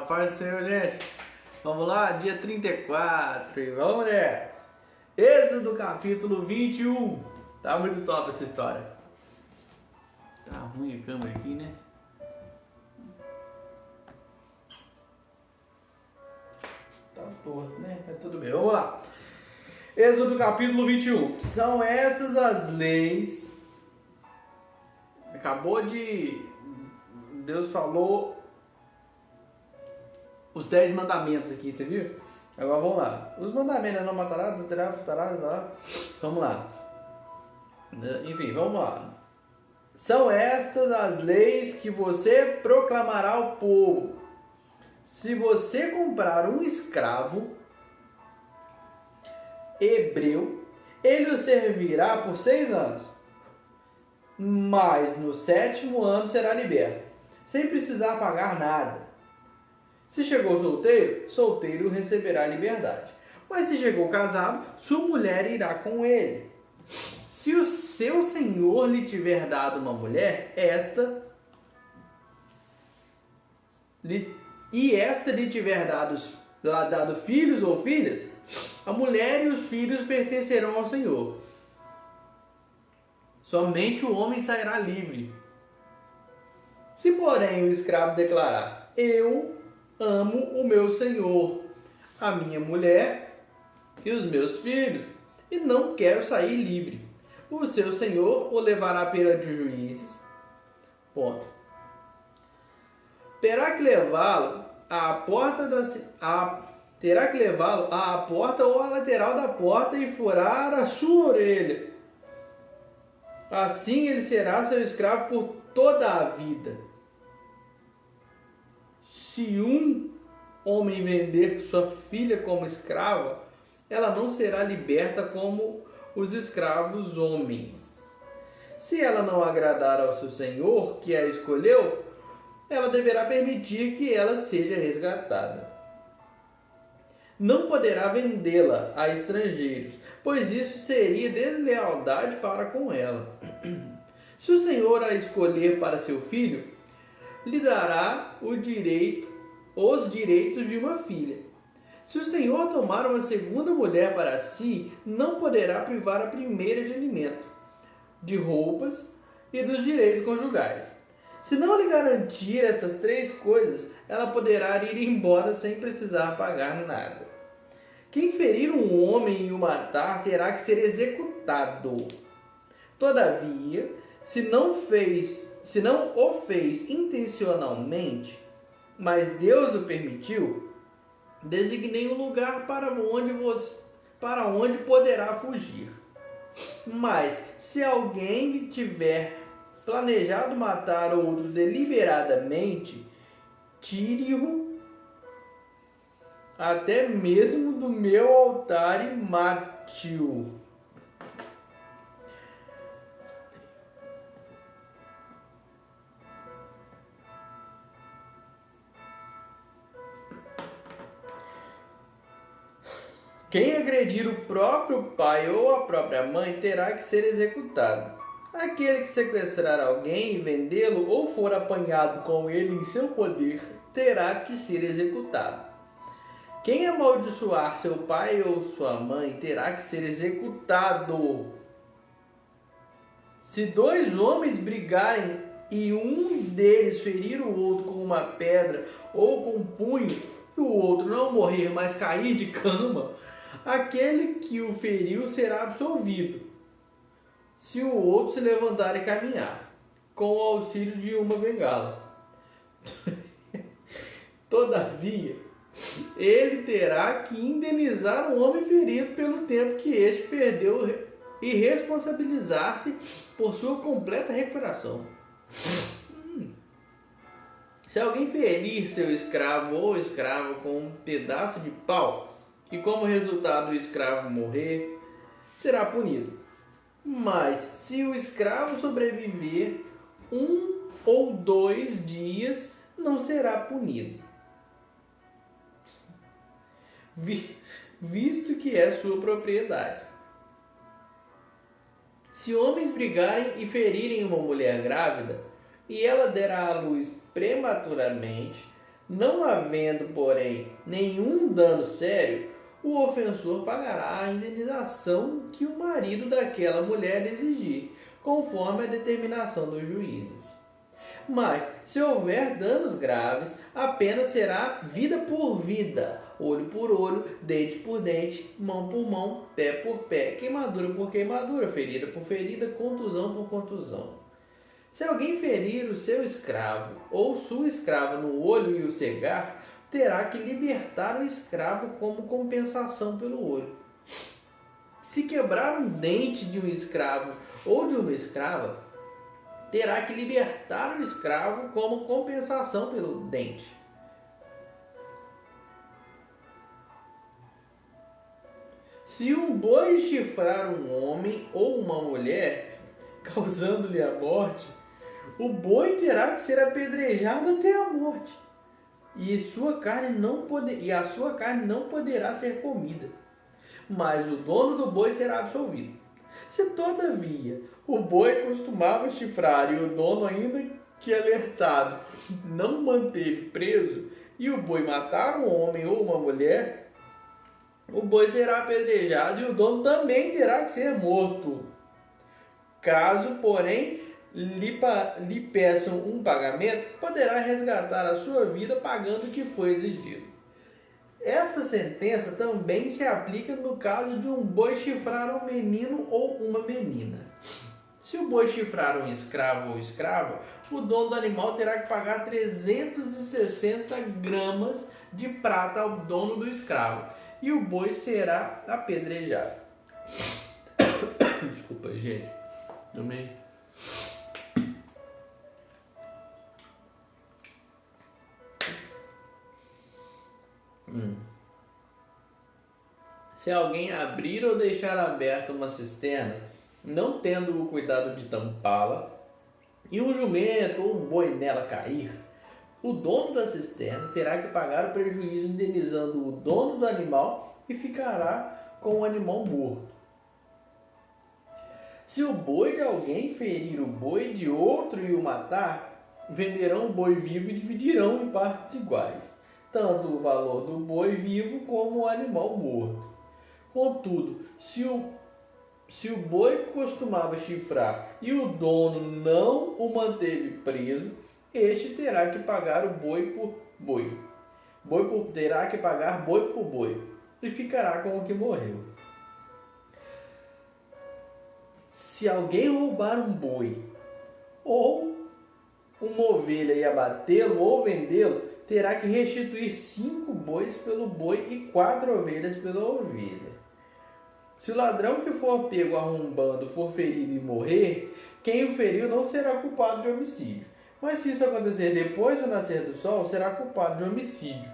paz do Senhor, gente. Vamos lá, dia 34 e vamos nessa. Êxodo capítulo 21. Tá muito top essa história. Tá ruim a câmera aqui, né? Tá torto, né? Mas tudo bem, vamos lá. Êxodo capítulo 21. São essas as leis. Deus falou os 10 mandamentos aqui, você viu? Agora vamos lá. Os mandamentos não matará, adulterará, furtará. Vamos lá. Enfim, vamos lá. São estas as leis que você proclamará ao povo. Se você comprar um escravo hebreu, ele o servirá por 6 anos. Mas no 7º ano será liberto, sem precisar pagar nada. Se chegou solteiro, solteiro receberá a liberdade. Mas se chegou casado, sua mulher irá com ele. Se o seu senhor lhe tiver dado uma mulher, esta lhe tiver dado filhos ou filhas, a mulher e os filhos pertencerão ao Senhor. Somente o homem sairá livre. Se, porém, o escravo declarar: eu amo o meu senhor, a minha mulher e os meus filhos, e não quero sair livre, o seu senhor o levará perante os juízes. Ponto. Terá que levá-lo à porta ou à lateral da porta e furar a sua orelha. Assim ele será seu escravo por toda a vida. Se um homem vender sua filha como escrava, ela não será liberta como os escravos homens. Se ela não agradar ao seu senhor, que a escolheu, ela deverá permitir que ela seja resgatada. Não poderá vendê-la a estrangeiros, pois isso seria deslealdade para com ela. Se o senhor a escolher para seu filho, lhe dará os direitos de uma filha. Se o senhor tomar uma segunda mulher para si, não poderá privar a primeira de alimento, de roupas e dos direitos conjugais. Se não lhe garantir essas 3 coisas, ela poderá ir embora sem precisar pagar nada. Quem ferir um homem e o matar terá que ser executado. Todavia, se não o fez intencionalmente, mas Deus o permitiu, designei um lugar para onde poderá fugir. Mas se alguém tiver planejado matar outro deliberadamente, tire-o até mesmo do meu altar e mate-o. Quem agredir o próprio pai ou a própria mãe terá que ser executado. Aquele que sequestrar alguém e vendê-lo ou for apanhado com ele em seu poder terá que ser executado. Quem amaldiçoar seu pai ou sua mãe terá que ser executado. Se 2 homens brigarem e um deles ferir o outro com uma pedra ou com um punho, e o outro não morrer, mas cair de cama, aquele que o feriu será absolvido, se o outro se levantar e caminhar, com o auxílio de uma bengala. Todavia, ele terá que indenizar o homem ferido pelo tempo que este perdeu e responsabilizar-se por sua completa recuperação. Se alguém ferir seu escravo ou escrava com um pedaço de pau e como resultado o escravo morrer, será punido. Mas se o escravo sobreviver 1 ou 2 dias, não será punido, visto que é sua propriedade. Se homens brigarem e ferirem uma mulher grávida, e ela der à luz prematuramente, Não havendo, porém, nenhum dano sério, o ofensor pagará a indenização que o marido daquela mulher exigir, conforme a determinação dos juízes. Mas, se houver danos graves, a pena será vida por vida, olho por olho, dente por dente, mão por mão, pé por pé, queimadura por queimadura, ferida por ferida, contusão por contusão. Se alguém ferir o seu escravo ou sua escrava no olho e o cegar, terá que libertar o escravo como compensação pelo olho. Se quebrar um dente de um escravo ou de uma escrava, terá que libertar o escravo como compensação pelo dente. Se um boi chifrar um homem ou uma mulher, causando-lhe a morte, o boi terá que ser apedrejado até a morte, e a sua carne não poderá ser comida, mas o dono do boi será absolvido. Se, todavia, o boi costumava chifrar e o dono, ainda que alertado, não manteve preso, e o boi matar um homem ou uma mulher, o boi será apedrejado e o dono também terá que ser morto. Caso, porém, lhe peçam um pagamento, poderá resgatar a sua vida pagando o que foi exigido. Esta sentença também se aplica no caso de um boi chifrar um menino ou uma menina. Se o boi chifrar um escravo ou escrava, o dono do animal terá que pagar 360 gramas de prata ao dono do escravo, e o boi será apedrejado. Desculpa, gente. Também. Se alguém abrir ou deixar aberta uma cisterna, não tendo o cuidado de tampá-la, e um jumento ou um boi nela cair, o dono da cisterna terá que pagar o prejuízo, indenizando o dono do animal, e ficará com o animal morto. Se o boi de alguém ferir o boi de outro e o matar, venderão o boi vivo e dividirão em partes iguais, tanto o valor do boi vivo como o animal morto. Contudo, se o boi costumava chifrar e o dono não o manteve preso, este terá que pagar o boi por boi. Terá que pagar boi por boi e ficará com o que morreu. Se alguém roubar um boi ou uma ovelha e abatê-lo ou vendê-lo, terá que restituir 5 bois pelo boi e 4 ovelhas pela ovelha. Se o ladrão que for pego arrombando for ferido e morrer, quem o feriu não será culpado de homicídio. Mas se isso acontecer depois do nascer do sol, será culpado de homicídio.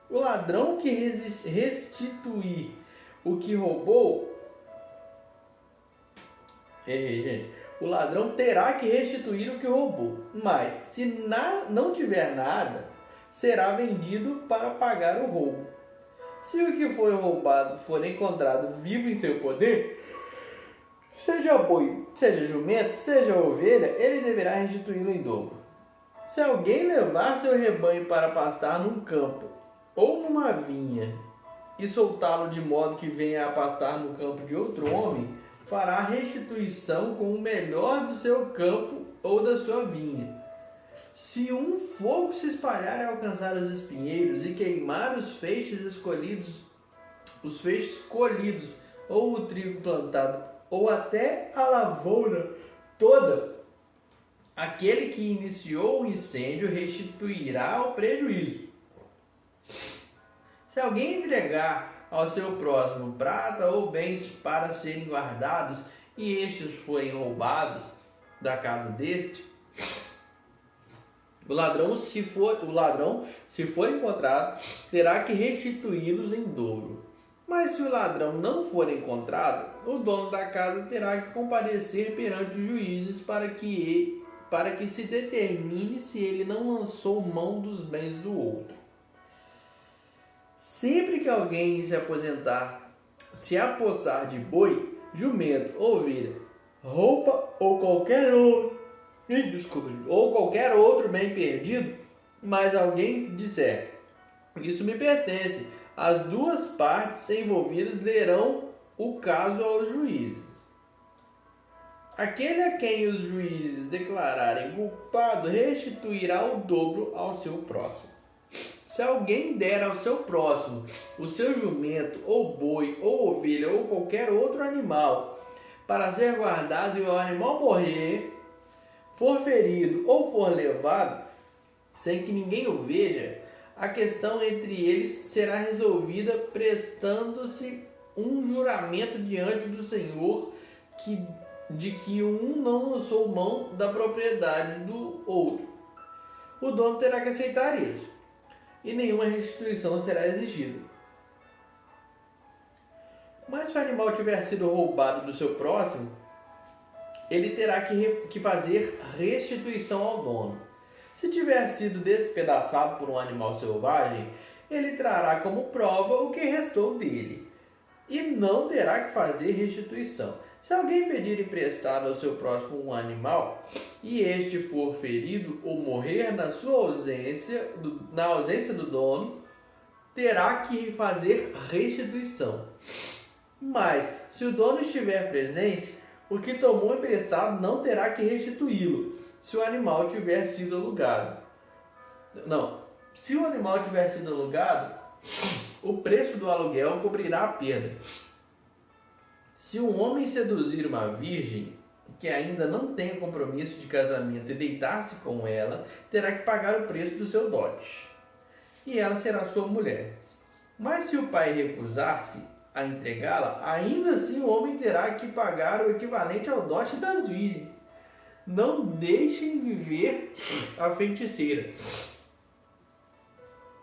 O ladrão que restituir o que roubou... O ladrão terá que restituir o que roubou. Mas, se não tiver nada, será vendido para pagar o roubo. Se o que foi roubado for encontrado vivo em seu poder, seja boi, seja jumento, seja ovelha, ele deverá restituí-lo em dobro. Se alguém levar seu rebanho para pastar num campo ou numa vinha e soltá-lo de modo que venha a pastar no campo de outro homem, fará restituição com o melhor do seu campo ou da sua vinha. Se um fogo se espalhar e alcançar os espinheiros e queimar os feixes colhidos, ou o trigo plantado, ou até a lavoura toda, aquele que iniciou o incêndio restituirá o prejuízo. Se alguém entregar ao seu próximo prata ou bens para serem guardados, e estes forem roubados da casa deste, o ladrão, se for encontrado, terá que restituí-los em dobro. Mas se o ladrão não for encontrado, o dono da casa terá que comparecer perante os juízes para que se determine se ele não lançou mão dos bens do outro. Sempre que alguém se apossar de boi, jumento, ovelha, roupa ou qualquer desculpa, ou qualquer outro bem perdido, mas alguém disser: isso me pertence, as duas partes envolvidas lerão o caso aos juízes. Aquele a quem os juízes declararem culpado restituirá o dobro ao seu próximo. Se alguém der ao seu próximo o seu jumento, ou boi, ou ovelha, ou qualquer outro animal, para ser guardado e o animal morrer, for ferido ou for levado, sem que ninguém o veja, a questão entre eles será resolvida prestando-se um juramento diante do Senhor de que um não lançou mão da propriedade do outro. O dono terá que aceitar isso, e nenhuma restituição será exigida. Mas se o animal tiver sido roubado do seu próximo, ele terá que fazer restituição ao dono. Se tiver sido despedaçado por um animal selvagem, ele trará como prova o que restou dele, e não terá que fazer restituição. Se alguém pedir emprestado ao seu próximo um animal, e este for ferido ou morrer na ausência do dono, terá que fazer restituição. Mas, se o dono estiver presente, o que tomou emprestado não terá que restituí-lo, se o animal tiver sido alugado. Se o animal tiver sido alugado, o preço do aluguel cobrirá a perda. Se um homem seduzir uma virgem que ainda não tem compromisso de casamento e deitar-se com ela, terá que pagar o preço do seu dote, e ela será sua mulher. Mas se o pai recusar-se a entregá-la, ainda assim o homem terá que pagar o equivalente ao dote das virgens. Não deixem viver a feiticeira.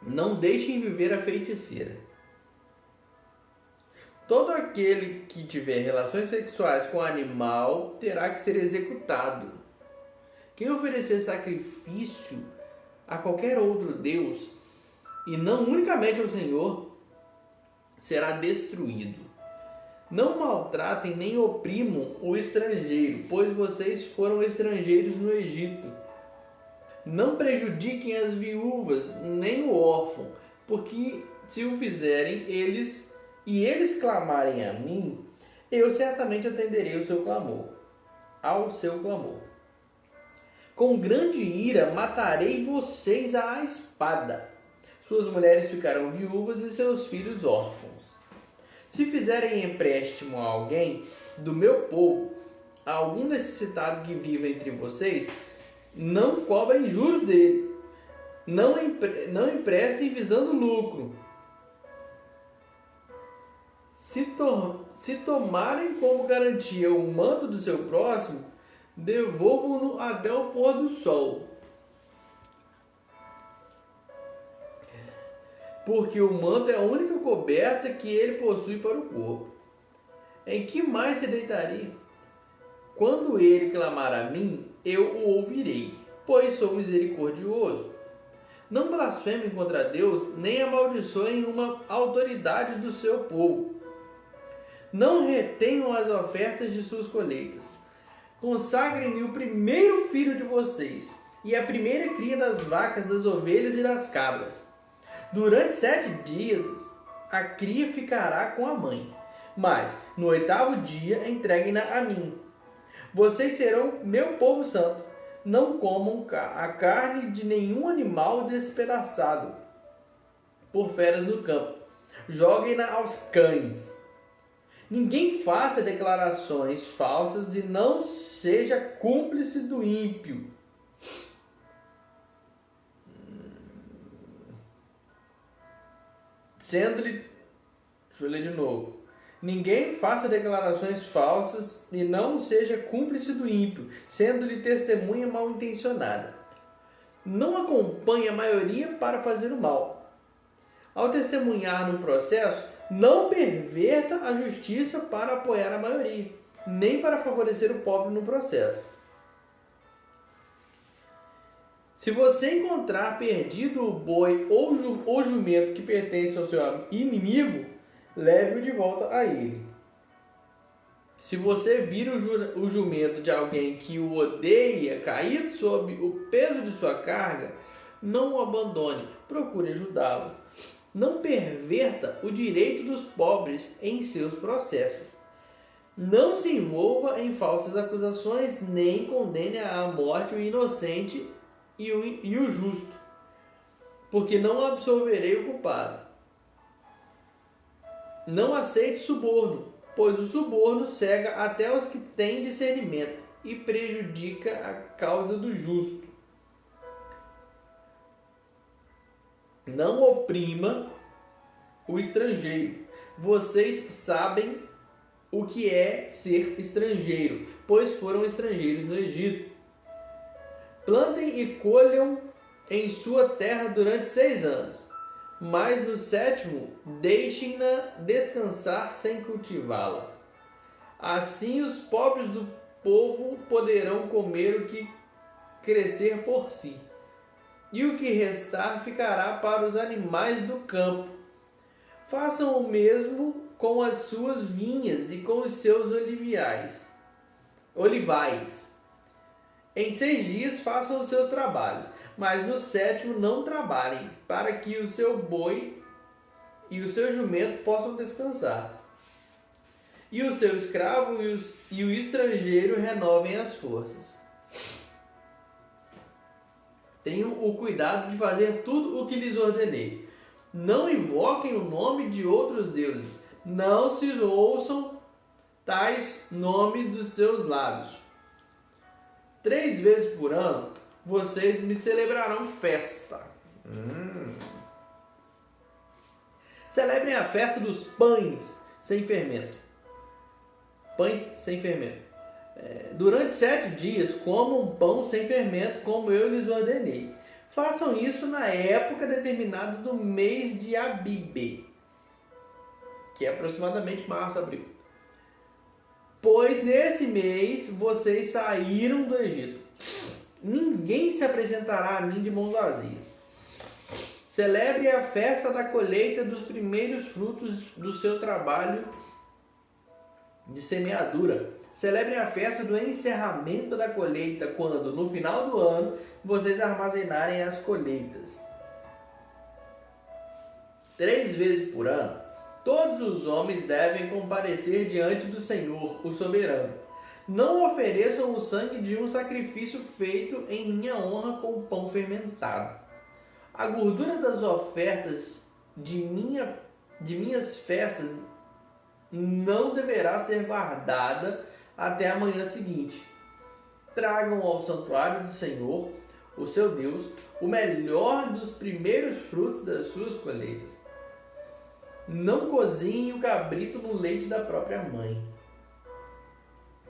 Não deixem viver a feiticeira. Todo aquele que tiver relações sexuais com o animal terá que ser executado. Quem oferecer sacrifício a qualquer outro Deus, e não unicamente ao Senhor, será destruído. Não maltratem nem oprimam o estrangeiro, pois vocês foram estrangeiros no Egito. Não prejudiquem as viúvas, nem o órfão, porque se o fizerem, eles clamarem a mim, eu certamente atenderei ao seu clamor. Com grande ira matarei vocês à espada. Suas mulheres ficarão viúvas e seus filhos órfãos. Se fizerem empréstimo a alguém do meu povo, a algum necessitado que viva entre vocês, não cobrem juros dele. Não emprestem visando lucro. Se tomarem como garantia o manto do seu próximo, devolvam-no até o pôr do sol. Porque o manto é a única coberta que ele possui para o corpo. Em que mais se deitaria? Quando ele clamar a mim, eu o ouvirei, pois sou misericordioso. Não blasfemem contra Deus, nem amaldiçoem uma autoridade do seu povo. Não retenham as ofertas de suas colheitas. Consagrem-me o primeiro filho de vocês, e a primeira cria das vacas, das ovelhas e das cabras. Durante 7 dias, a cria ficará com a mãe, mas no 8º dia entreguem-na a mim. Vocês serão meu povo santo. Não comam a carne de nenhum animal despedaçado por feras no campo. Joguem-na aos cães. Ninguém faça declarações falsas e não seja cúmplice do ímpio. Deixa eu ler de novo. Ninguém faça declarações falsas e não seja cúmplice do ímpio, sendo-lhe testemunha mal intencionada. Não acompanhe a maioria para fazer o mal. Ao testemunhar num processo, não perverta a justiça para apoiar a maioria, nem para favorecer o pobre no processo. Se você encontrar perdido o boi ou o jumento que pertence ao seu inimigo, leve-o de volta a ele. Se você vir o jumento de alguém que o odeia cair sob o peso de sua carga, não o abandone, procure ajudá-lo. Não perverta o direito dos pobres em seus processos. Não se envolva em falsas acusações, nem condene à morte o inocente e o justo, porque não absolverei o culpado. Não aceite suborno, pois o suborno cega até os que têm discernimento e prejudica a causa do justo. Não oprima o estrangeiro. Vocês sabem o que é ser estrangeiro, pois foram estrangeiros no Egito. Plantem e colham em sua terra durante 6 anos, mas no 7º deixem-na descansar sem cultivá-la. Assim os pobres do povo poderão comer o que crescer por si, e o que restar ficará para os animais do campo. Façam o mesmo com as suas vinhas e com os seus olivais. Em 6 dias façam os seus trabalhos, mas no 7º não trabalhem, para que o seu boi e o seu jumento possam descansar, e o seu escravo e o estrangeiro renovem as forças. Tenham o cuidado de fazer tudo o que lhes ordenei. Não invoquem o nome de outros deuses. Não se ouçam tais nomes dos seus lábios. 3 vezes por ano, vocês me celebrarão festa. Celebrem a festa dos pães sem fermento. Pães sem fermento. Durante 7 dias, comam pão sem fermento, como eu lhes ordenei. Façam isso na época determinada do mês de Abibe, que é aproximadamente março, abril. Pois nesse mês vocês saíram do Egito. Ninguém se apresentará a mim de mãos vazias. Celebre a festa da colheita dos primeiros frutos do seu trabalho de semeadura. Celebrem a festa do encerramento da colheita, quando, no final do ano, vocês armazenarem as colheitas. 3 vezes por ano, todos os homens devem comparecer diante do Senhor, o soberano. Não ofereçam o sangue de um sacrifício feito em minha honra com pão fermentado. A gordura das ofertas de minhas festas não deverá ser guardada até a manhã seguinte. Tragam ao santuário do Senhor, o seu Deus, o melhor dos primeiros frutos das suas colheitas. Não cozinhem o cabrito no leite da própria mãe.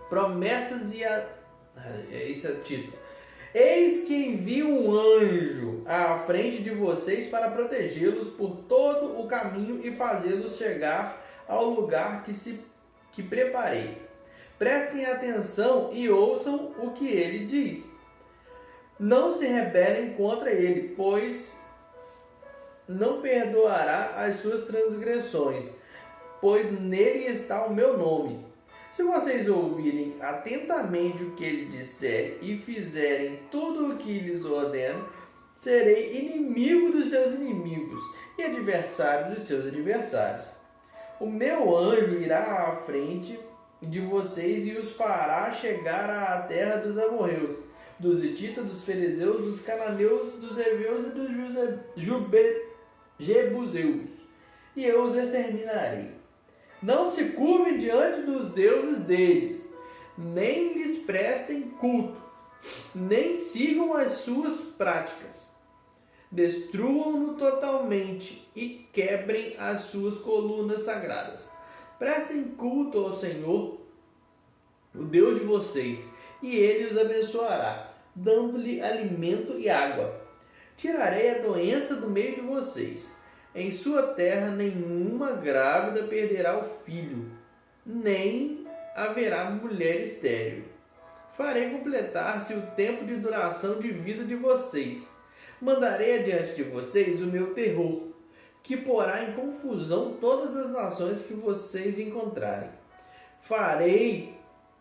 Promessas esse é o título. Eis que envio um anjo à frente de vocês para protegê-los por todo o caminho e fazê-los chegar ao lugar que preparei. Prestem atenção e ouçam o que ele diz. Não se rebelem contra ele, pois não perdoará as suas transgressões, pois nele está o meu nome. Se vocês ouvirem atentamente o que ele disser e fizerem tudo o que lhes ordeno, serei inimigo dos seus inimigos e adversário dos seus adversários. O meu anjo irá à frente de vocês e os fará chegar à terra dos amorreus, dos hititas, dos ferezeus, dos cananeus, dos heveus e dos jebuseus, e eu os exterminarei. Não se curvem diante dos deuses deles, nem lhes prestem culto, nem sigam as suas práticas. Destruam-no totalmente e quebrem as suas colunas sagradas. Prestem culto ao Senhor, o Deus de vocês, e ele os abençoará, dando-lhe alimento e água. Tirarei a doença do meio de vocês. Em sua terra nenhuma grávida perderá o filho, nem haverá mulher estéril. Farei completar-se o tempo de duração de vida de vocês. Mandarei adiante de vocês o meu terror, que porá em confusão todas as nações que vocês encontrarem. Farei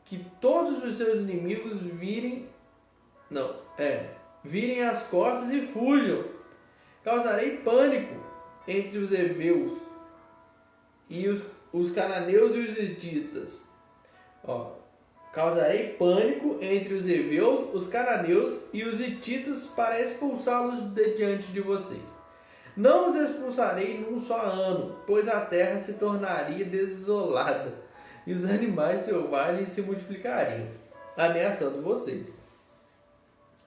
que todos os seus inimigos virem as costas e fujam. Causarei pânico entre os heveus e os cananeus e os hititas. Causarei pânico entre os heveus, os cananeus e os hititas para expulsá-los de diante de vocês. Não os expulsarei num só ano, pois a terra se tornaria desolada e os animais selvagens se multiplicariam, ameaçando vocês.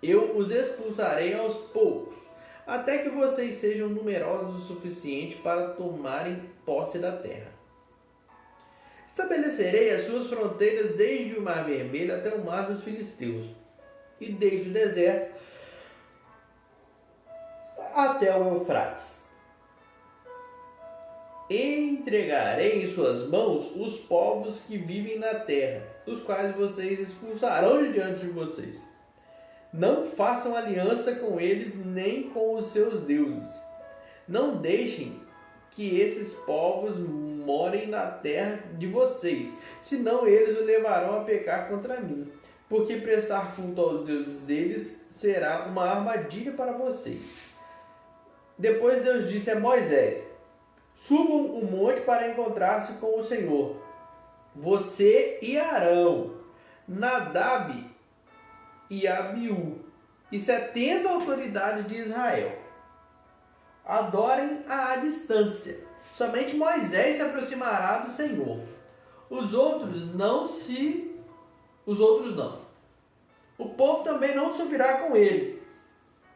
Eu os expulsarei aos poucos, até que vocês sejam numerosos o suficiente para tomarem posse da terra. Estabelecerei as suas fronteiras desde o Mar Vermelho até o Mar dos Filisteus, e desde o deserto até o Eufrates. Entregarei em suas mãos os povos que vivem na terra, os quais vocês expulsarão de diante de vocês. Não façam aliança com eles nem com os seus deuses. Não deixem que esses povos morem na terra de vocês, senão eles o levarão a pecar contra mim, porque prestar culto aos deuses deles será uma armadilha para vocês. Depois Deus disse a Moisés: subam o monte para encontrar-se com o Senhor, você e Arão, Nadab e Abiú, e 70 autoridades de Israel. Adorem à distância. Somente Moisés se aproximará do Senhor. Os outros não. O povo também não subirá com ele.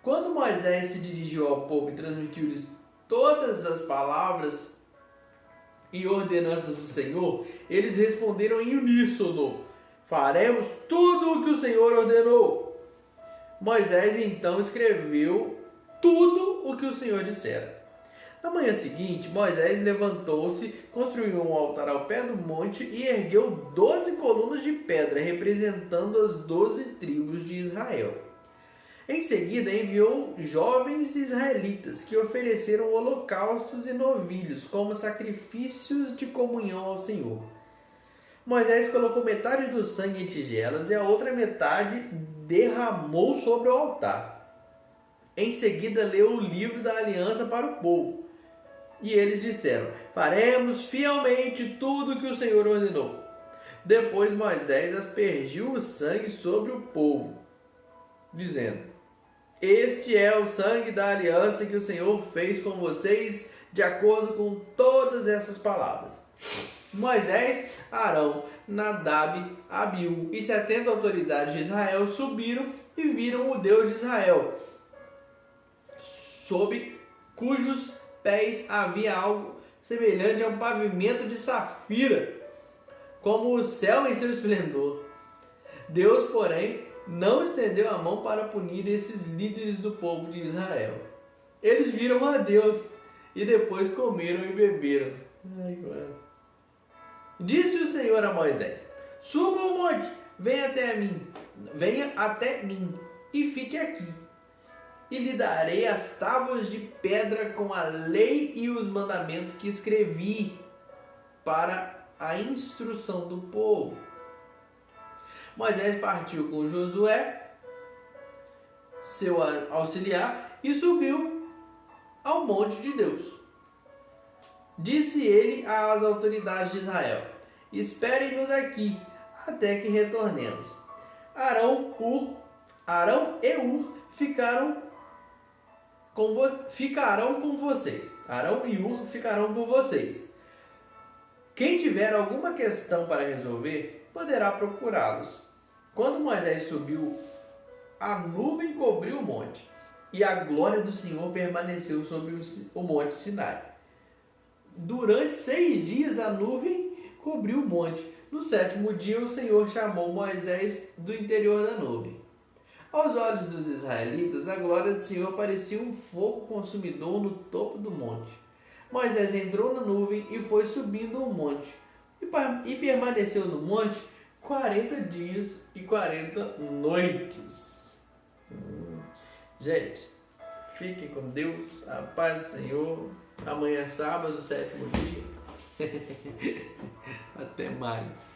Quando Moisés se dirigiu ao povo e transmitiu-lhes todas as palavras e ordenanças do Senhor, eles responderam em uníssono: faremos tudo o que o Senhor ordenou. Moisés então escreveu tudo o que o Senhor dissera. Na manhã seguinte, Moisés levantou-se, construiu um altar ao pé do monte e ergueu 12 colunas de pedra, representando as 12 tribos de Israel. Em seguida, enviou jovens israelitas que ofereceram holocaustos e novilhos como sacrifícios de comunhão ao Senhor. Moisés colocou metade do sangue em tigelas e a outra metade derramou sobre o altar. Em seguida, leu o livro da aliança para o povo. E eles disseram: faremos fielmente tudo o que o Senhor ordenou. Depois Moisés aspergiu o sangue sobre o povo, dizendo: este é o sangue da aliança que o Senhor fez com vocês, de acordo com todas essas palavras. Moisés, Arão, Nadab, Abiú e 70 autoridades de Israel subiram e viram o Deus de Israel, sob cujos pés havia algo semelhante a um pavimento de safira, como o céu em seu esplendor. Deus, porém, não estendeu a mão para punir esses líderes do povo de Israel. Eles viram a Deus e depois comeram e beberam. Disse o Senhor a Moisés: suba ao monte, venha até mim e fique aqui. E lhe darei as tábuas de pedra com a lei e os mandamentos que escrevi para a instrução do povo. Moisés partiu com Josué, seu auxiliar, e subiu ao monte de Deus. Disse ele às autoridades de Israel: esperem-nos aqui, até que retornemos. Arão e Ur ficarão com vocês. Arão e Ur ficarão com vocês. Quem tiver alguma questão para resolver, poderá procurá-los. Quando Moisés subiu, a nuvem cobriu o monte, e a glória do Senhor permaneceu sobre o monte Sinai. Durante 6 dias a nuvem cobriu o monte. No 7º dia o Senhor chamou Moisés do interior da nuvem. Aos olhos dos israelitas, a glória do Senhor parecia um fogo consumidor no topo do monte. Moisés entrou na nuvem e foi subindo o monte, e permaneceu no monte 40 dias e 40 noites. Gente, fiquem com Deus, a paz do Senhor. Amanhã é sábado, 7º dia. Até mais.